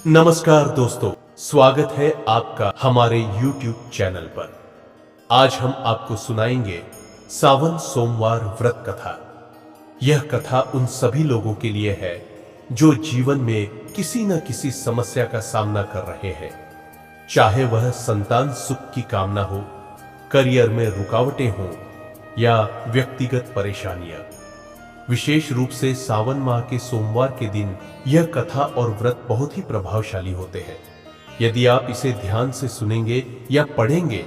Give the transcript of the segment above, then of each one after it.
नमस्कार दोस्तों, स्वागत है आपका हमारे YouTube चैनल पर। आज हम आपको सुनाएंगे सावन सोमवार व्रत कथा। यह कथा उन सभी लोगों के लिए है जो जीवन में किसी न किसी समस्या का सामना कर रहे हैं, चाहे वह संतान सुख की कामना हो, करियर में रुकावटें हों या व्यक्तिगत परेशानियां। विशेष रूप से सावन माह के सोमवार के दिन यह कथा और व्रत बहुत ही प्रभावशाली होते हैं। यदि आप इसे ध्यान से सुनेंगे या पढ़ेंगे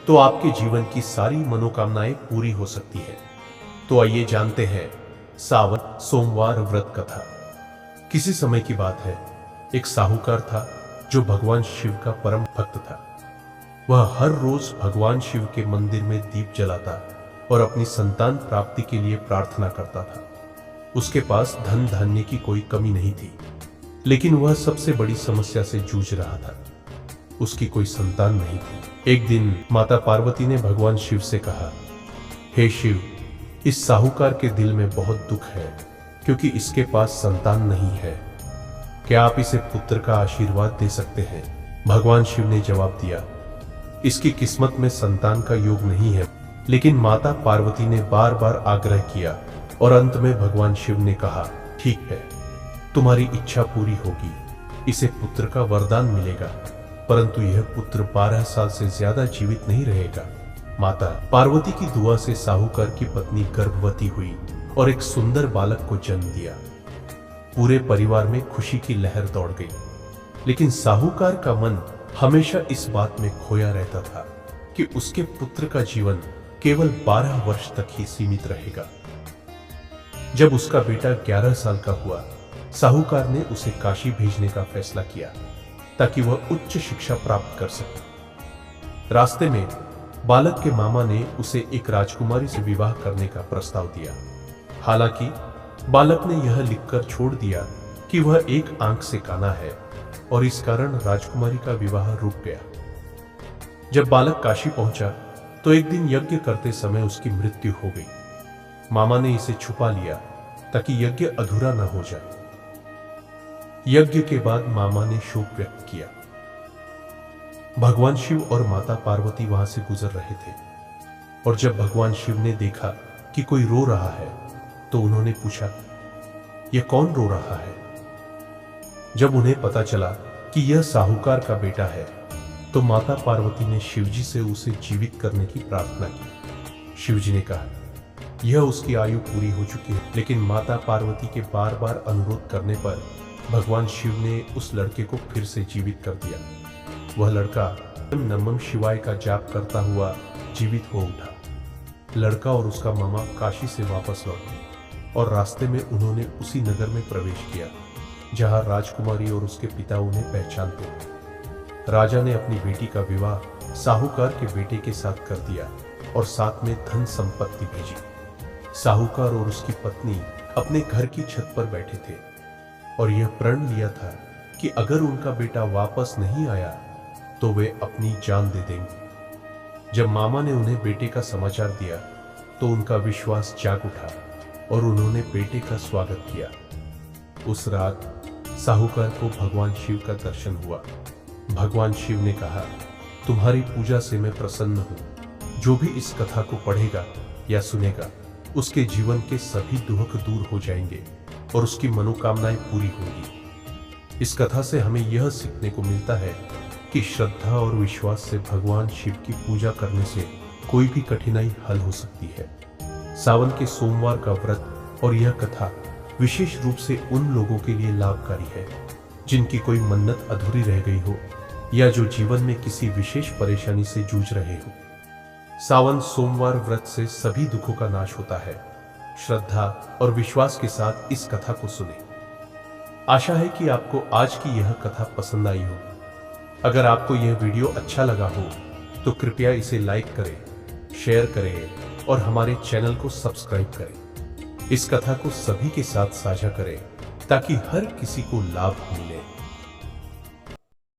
तो आपके जीवन की सारी मनोकामनाएं पूरी हो सकती है। तो आइए जानते हैं सावन सोमवार व्रत कथा। किसी समय की बात है, एक साहूकार था जो भगवान शिव का परम भक्त था। वह हर रोज भगवान शिव के मंदिर में दीप जलाता और अपनी संतान प्राप्ति के लिए प्रार्थना करता था। उसके पास धन धान्य की कोई कमी नहीं थी, लेकिन वह सबसे बड़ी समस्या से जूझ रहा था। उसकी कोई संतान नहीं थी। एक दिन माता पार्वती ने भगवान शिव से कहा, हे शिव, इस साहूकार के दिल में बहुत दुख है क्योंकि इसके पास संतान नहीं है। क्या आप इसे पुत्र का आशीर्वाद दे सकते हैं? भगवान शिव ने जवाब दिया, इसकी किस्मत में संतान का योग नहीं है। लेकिन माता पार्वती ने बार बार आग्रह किया और अंत में भगवान शिव ने कहा, ठीक है, तुम्हारी इच्छा पूरी होगी, इसे पुत्र का वरदान मिलेगा, परंतु यह पुत्र 12 साल से ज्यादा जीवित नहीं रहेगा। माता पार्वती की दुआ से साहूकार की पत्नी गर्भवती हुई और एक सुंदर बालक को जन्म दिया। पूरे परिवार में खुशी की लहर दौड़ गई, लेकिन साहूकार का मन हमेशा इस बात में खोया रहता था कि उसके पुत्र का जीवन केवल 12 वर्ष तक ही सीमित रहेगा। जब उसका बेटा 11 साल का हुआ, साहूकार ने उसे काशी भेजने का फैसला किया ताकि वह उच्च शिक्षा प्राप्त कर सके। रास्ते में बालक के मामा ने उसे एक राजकुमारी से विवाह करने का प्रस्ताव दिया। हालांकि बालक ने यह लिखकर छोड़ दिया कि वह एक आंख से काना है और इस कारण राजकुमारी का विवाह रुक गया। जब बालक काशी पहुंचा तो एक दिन यज्ञ करते समय उसकी मृत्यु हो गई। मामा ने इसे छुपा लिया ताकि यज्ञ अधूरा न हो जाए। यज्ञ के बाद मामा ने शोक व्यक्त किया। भगवान शिव और माता पार्वती वहां से गुजर रहे थे और जब भगवान शिव ने देखा कि कोई रो रहा है तो उन्होंने पूछा, यह कौन रो रहा है? जब उन्हें पता चला कि यह साहूकार का बेटा है तो माता पार्वती ने शिवजी से उसे जीवित करने की प्रार्थना की। शिवजी ने कहा, यह उसकी आयु पूरी हो चुकी है। लेकिन माता पार्वती के बार बार अनुरोध करने पर भगवान शिव ने उस लड़के को फिर से जीवित कर दिया। वह लड़का नमः शिवाय का जाप करता हुआ जीवित हो उठा। लड़का और उसका मामा काशी से वापस लौटे और रास्ते में उन्होंने उसी नगर में प्रवेश किया जहां राजकुमारी और उसके पिता उन्हें पहचानते थे। राजा ने अपनी बेटी का विवाह साहूकार के बेटे के साथ कर दिया और साथ में धन संपत्ति भेजी। साहूकार और उसकी पत्नी अपने घर की छत पर बैठे थे और यह प्रण लिया था कि अगर उनका बेटा वापस नहीं आया तो वे अपनी जान दे देंगे। जब मामा ने उन्हें बेटे का समाचार दिया तो उनका विश्वास जाग उठा और उन्होंने बेटे का स्वागत किया। उस रात साहूकार को भगवान शिव का दर्शन हुआ। भगवान शिव ने कहा, तुम्हारी पूजा से मैं प्रसन्न हूं। जो भी इस कथा को पढ़ेगा या सुनेगा उसके जीवन के सभी दुख दूर हो जाएंगे और उसकी मनोकामनाएं पूरी होंगी। इस कथा से हमें यह सीखने को मिलता है कि श्रद्धा और विश्वास से भगवान शिव की पूजा करने से कोई भी कठिनाई हल हो सकती है। सावन के सोमवार का व्रत और यह कथा विशेष रूप से उन लोगों के लिए लाभकारी है जिनकी कोई मन्नत अधूरी रह गई हो या जो जीवन में किसी विशेष परेशानी से जूझ रहे हो। सावन सोमवार व्रत से सभी दुखों का नाश होता है। श्रद्धा और विश्वास के साथ इस कथा को सुने। आशा है कि आपको आज की यह कथा पसंद आई हो। अगर आपको यह वीडियो अच्छा लगा हो तो कृपया इसे लाइक करें, शेयर करें और हमारे चैनल को सब्सक्राइब करें। इस कथा को सभी के साथ साझा करें ताकि हर किसी को लाभ मिले।